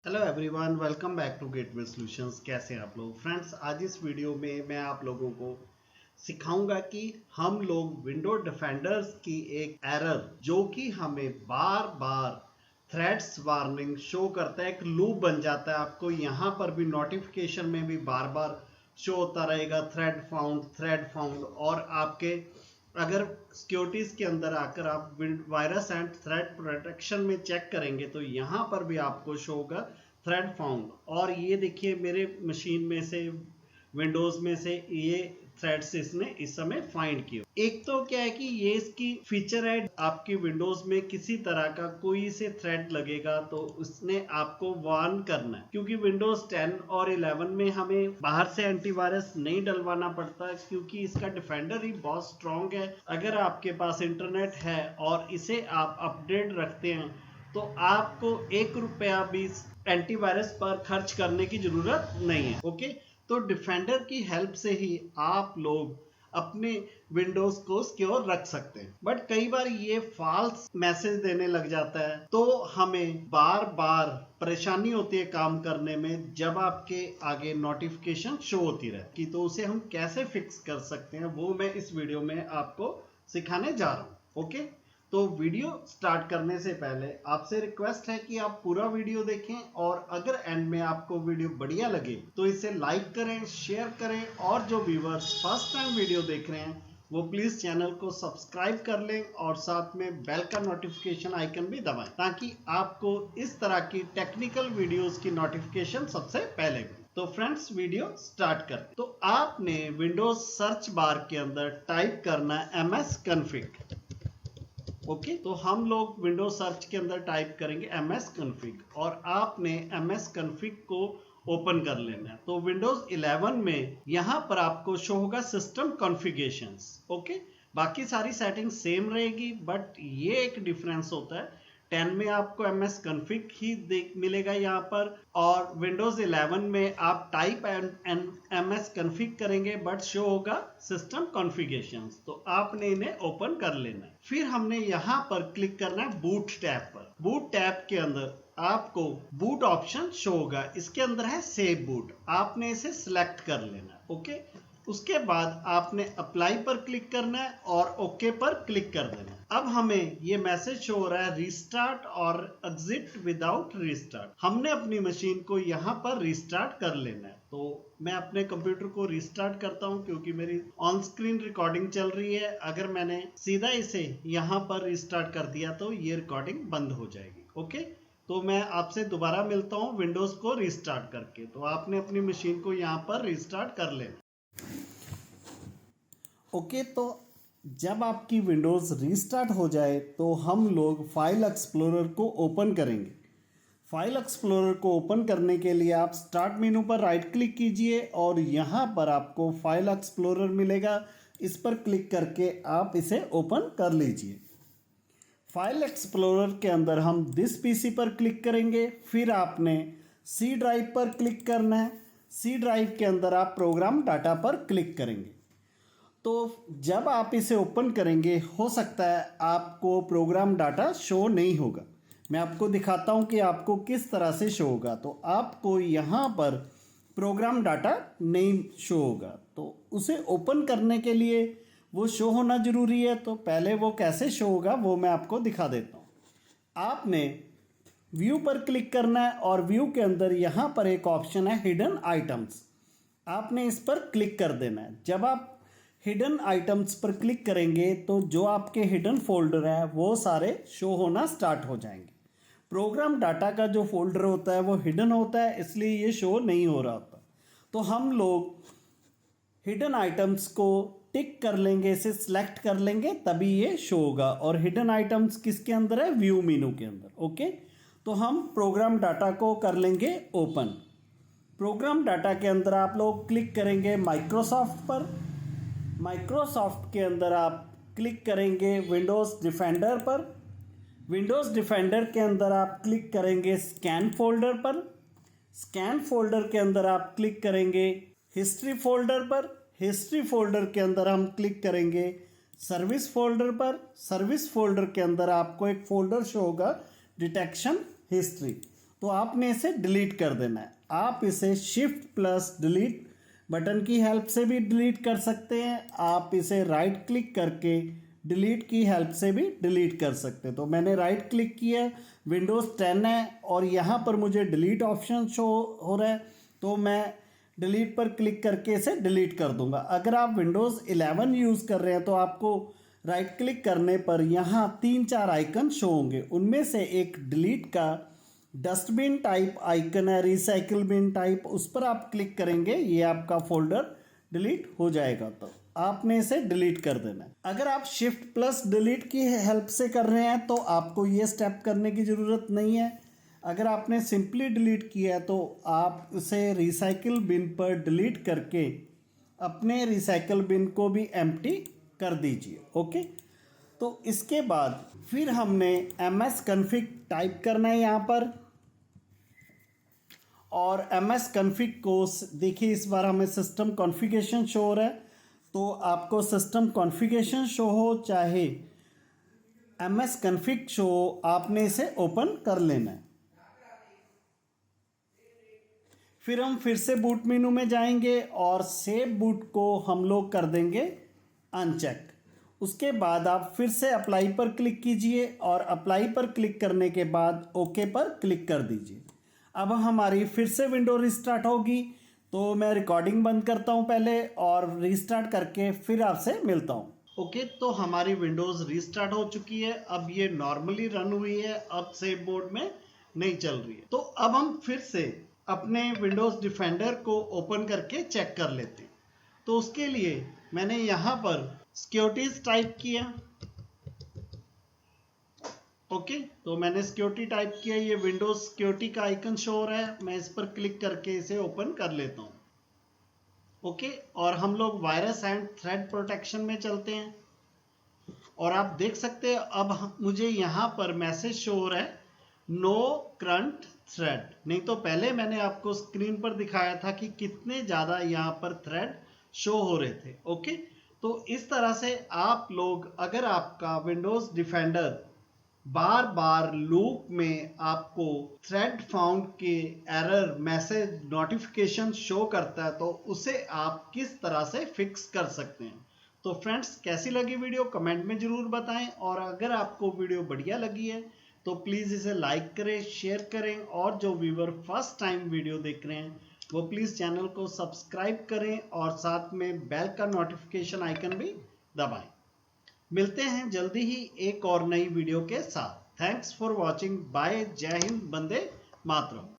Hello everyone, welcome back to Gateway Solutions. कैसे हैं आप लोग फ्रेंड्स? आज इस वीडियो में मैं आप लोगों को सिखाऊंगा कि हम लोग विंडो डिफेंडर्स की एक एरर जो कि हमें बार बार थ्रेड्स वार्निंग शो करता है, एक लूप बन जाता है। आपको यहाँ पर भी नोटिफिकेशन में भी बार बार शो होता रहेगा थ्रेड फाउंड। और आपके अगर सिक्योरिटीज के अंदर आकर आप वायरस एंड थ्रेड प्रोटेक्शन में चेक करेंगे तो यहाँ पर भी आपको शो होगा थ्रेड फाउंड। और ये देखिए मेरे मशीन में से विंडोज में से ये थ्रेड्स इसने इस समय फाइंड किए। एक तो क्या है कि ये इसकी फीचर है, आपकी विंडोज में किसी तरह का कोई से थ्रेड लगेगा तो उसने आपको वार्न करना है, क्योंकि विंडोज 10 और 11 में हमें बाहर से एंटीवायरस नहीं डलवाना पड़ता, क्योंकि इसका डिफेंडर ही बहुत स्ट्रॉन्ग है। अगर आपके पास इंटरनेट है और इसे आप अपडेट रखते हैं तो आपको ₹1 भी एंटीवायरस पर खर्च करने की जरूरत नहीं है। ओके, तो डिफेंडर की हेल्प से ही आप लोग अपने विंडोज को सिक्योर रख सकते हैं। बट कई बार ये फॉल्स मैसेज देने लग जाता है तो हमें बार बार परेशानी होती है काम करने में, जब आपके आगे नोटिफिकेशन शो होती रहती है। तो उसे हम कैसे फिक्स कर सकते हैं वो मैं इस वीडियो में आपको सिखाने जा रहा हूँ। ओके, तो वीडियो स्टार्ट करने से पहले आपसे रिक्वेस्ट है कि आप पूरा वीडियो देखें, और अगर एंड में आपको वीडियो बढ़िया लगे तो इसे लाइक करें, शेयर करें, और जो व्यूअर्स फर्स्ट टाइम वीडियो देख रहे हैं वो प्लीज चैनल को सब्सक्राइब कर लें और साथ में बेल का नोटिफिकेशन आइकन भी दबाएं, ताकि आपको इस तरह की टेक्निकल वीडियोस की नोटिफिकेशन सबसे पहले मिले। तो फ्रेंड्स, वीडियो स्टार्ट करते हैं। तो आपने विंडोज सर्च बार के अंदर टाइप करना है MS config। ओके, तो हम लोग विंडोज सर्च के अंदर टाइप करेंगे MS config, और आपने MS config को ओपन कर लेना है। तो विंडोज 11 में यहां पर आपको शो होगा सिस्टम कॉन्फ़िगरेशंस। ओके, बाकी सारी सेटिंग सेम रहेगी, बट ये एक डिफरेंस होता है। 10 में आपको MS config ही मिलेगा यहाँ पर, और विंडोज 11 में आप टाइप एंड MS config करेंगे बट शो होगा सिस्टम कॉन्फ़िगरेशंस। तो आपने इन्हें ओपन कर लेना है। फिर हमने यहाँ पर क्लिक करना है बूट टैब पर। बूट टैब के अंदर आपको बूट ऑप्शन शो होगा, इसके अंदर है सेव बूट, आपने इसे सिलेक्ट कर लेना है। ओके, उसके बाद आपने अप्लाई पर क्लिक करना है और ओके पर क्लिक कर देना है। अब हमें ये मैसेज शो हो रहा है रीस्टार्ट और एग्जिट विदाउट रीस्टार्ट। हमने अपनी मशीन को यहाँ पर रीस्टार्ट कर लेना है। तो मैं अपने कंप्यूटर को रीस्टार्ट करता हूँ, क्योंकि मेरी ऑन स्क्रीन रिकॉर्डिंग चल रही है। अगर मैंने सीधा इसे यहाँ पर रीस्टार्ट कर दिया तो ये रिकॉर्डिंग बंद हो जाएगी। ओके, तो मैं आपसे दोबारा मिलता हूँ विंडोज को रीस्टार्ट करके। तो आपने अपनी मशीन को यहाँ पर रीस्टार्ट कर लेना। ओके, तो जब आपकी विंडोज़ रीस्टार्ट हो जाए तो हम लोग फाइल एक्सप्लोरर को ओपन करेंगे। फाइल एक्सप्लोरर को ओपन करने के लिए आप स्टार्ट मेनू पर राइट क्लिक कीजिए और यहाँ पर आपको फाइल एक्सप्लोरर मिलेगा। इस पर क्लिक करके आप इसे ओपन कर लीजिए। फाइल एक्सप्लोरर के अंदर हम दिस पीसी पर क्लिक करेंगे, फिर आपने सी ड्राइव पर क्लिक करना है। सी ड्राइव के अंदर आप प्रोग्राम डाटा पर क्लिक करेंगे। तो जब आप इसे ओपन करेंगे हो सकता है आपको प्रोग्राम डाटा शो नहीं होगा। मैं आपको दिखाता हूं कि आपको किस तरह से शो होगा। तो आपको यहाँ पर प्रोग्राम डाटा नहीं शो होगा, तो उसे ओपन करने के लिए वो शो होना ज़रूरी है। तो पहले वो कैसे शो होगा वो मैं आपको दिखा देता हूँ। आपने व्यू पर क्लिक करना है और व्यू के अंदर यहाँ पर एक ऑप्शन है हिडन आइटम्स, आपने इस पर क्लिक कर देना है। जब आप हिडन आइटम्स पर क्लिक करेंगे तो जो आपके हिडन फोल्डर है वो सारे शो होना स्टार्ट हो जाएंगे। प्रोग्राम डाटा का जो फोल्डर होता है वो हिडन होता है, इसलिए ये शो नहीं हो रहा होता। तो हम लोग हिडन आइटम्स को टिक कर लेंगे, इसे सिलेक्ट कर लेंगे, तभी ये शो होगा। और हिडन आइटम्स किसके अंदर है? व्यू मेनू के अंदर। ओके, तो हम प्रोग्राम डाटा को कर लेंगे ओपन। प्रोग्राम डाटा के अंदर आप लोग क्लिक करेंगे माइक्रोसॉफ्ट पर। माइक्रोसॉफ्ट के अंदर आप क्लिक करेंगे विंडोज़ डिफेंडर पर। विंडोज़ डिफेंडर के अंदर आप क्लिक करेंगे स्कैन फोल्डर पर। स्कैन फोल्डर के अंदर आप क्लिक करेंगे हिस्ट्री फोल्डर पर। हिस्ट्री फोल्डर के अंदर हम क्लिक करेंगे सर्विस फोल्डर पर। सर्विस फोल्डर के अंदर आपको एक फोल्डर शो होगा डिटेक्शन हिस्ट्री। तो तो आपने इसे डिलीट कर देना है। आप इसे शिफ्ट प्लस डिलीट बटन की हेल्प से भी डिलीट कर सकते हैं। आप इसे राइट क्लिक करके डिलीट की हेल्प से भी डिलीट कर सकते हैं। तो मैंने राइट क्लिक किया, विंडोज़ 10 है और यहाँ पर मुझे डिलीट ऑप्शन शो हो रहा है, तो मैं डिलीट पर क्लिक करके इसे डिलीट कर दूंगा। अगर आप विंडोज़ 11 यूज़ कर रहे हैं तो आपको राइट क्लिक करने पर यहाँ 3-4 आइकन शो होंगे। उनमें से एक डिलीट का डस्टबिन टाइप आइकन है, रिसाइकिल बिन टाइप, उस पर आप क्लिक करेंगे, ये आपका फोल्डर डिलीट हो जाएगा। तो आपने इसे डिलीट कर देना है। अगर आप शिफ्ट प्लस डिलीट की हेल्प से कर रहे हैं तो आपको ये स्टेप करने की ज़रूरत नहीं है। अगर आपने सिंपली डिलीट किया है तो आप इसे रिसाइकिल बिन पर डिलीट करके अपने रिसाइकिल बिन को भी एम्प्टी कर दीजिए। ओके, तो इसके बाद फिर हमने ms config टाइप करना है यहाँ पर, और ms config को देखिए इस बार हमें सिस्टम कॉन्फ़िगरेशन शो हो रहा है। तो आपको सिस्टम कॉन्फ़िगरेशन शो हो चाहे ms config शो हो, आपने इसे ओपन कर लेना है। फिर हम फिर से बूट मेनू में जाएंगे और सेव बूट को हम लोग कर देंगे अनचेक। उसके बाद आप फिर से अप्लाई पर क्लिक कीजिए और अप्लाई पर क्लिक करने के बाद ओके पर क्लिक कर दीजिए। अब हमारी फिर से विंडो रिस्टार्ट होगी। तो मैं रिकॉर्डिंग बंद करता हूं पहले और रिस्टार्ट करके फिर आपसे मिलता हूं। ओके, तो हमारी विंडोज़ रिस्टार्ट हो चुकी है। अब ये नॉर्मली रन हुई है, अब सेव मोड में नहीं चल रही है। तो अब हम फिर से अपने विंडोज़ डिफेंडर को ओपन करके चेक कर लेते हैं। तो उसके लिए मैंने यहाँ पर सिक्योरिटीज टाइप किया। ओके, तो मैंने सिक्योरिटी टाइप किया, ये विंडोज सिक्योरिटी का आइकन शो हो रहा है। मैं इस पर क्लिक करके इसे ओपन कर लेता हूँ। ओके, और हम लोग वायरस एंड थ्रेड प्रोटेक्शन में चलते हैं और आप देख सकते हैं अब मुझे यहाँ पर मैसेज शो हो रहा है नो करंट थ्रेड। नहीं तो पहले मैंने आपको स्क्रीन पर दिखाया था कि कितने ज़्यादा यहाँ पर थ्रेड शो हो रहे थे। ओके, तो इस तरह से आप लोग, अगर आपका विंडोज़ डिफेंडर बार बार लूप में आपको थ्रेड फाउंड के एरर मैसेज नोटिफिकेशन शो करता है, तो उसे आप किस तरह से फिक्स कर सकते हैं। तो फ्रेंड्स, कैसी लगी वीडियो कमेंट में ज़रूर बताएं, और अगर आपको वीडियो बढ़िया लगी है तो प्लीज़ इसे लाइक करें, शेयर करें, और जो व्यूअर फर्स्ट टाइम वीडियो देख रहे हैं वो प्लीज़ चैनल को सब्सक्राइब करें और साथ में बेल का नोटिफिकेशन आइकन भी दबाएं। मिलते हैं जल्दी ही एक और नई वीडियो के साथ। Thanks for watching. बाय, जय हिंद, वंदे मातरम।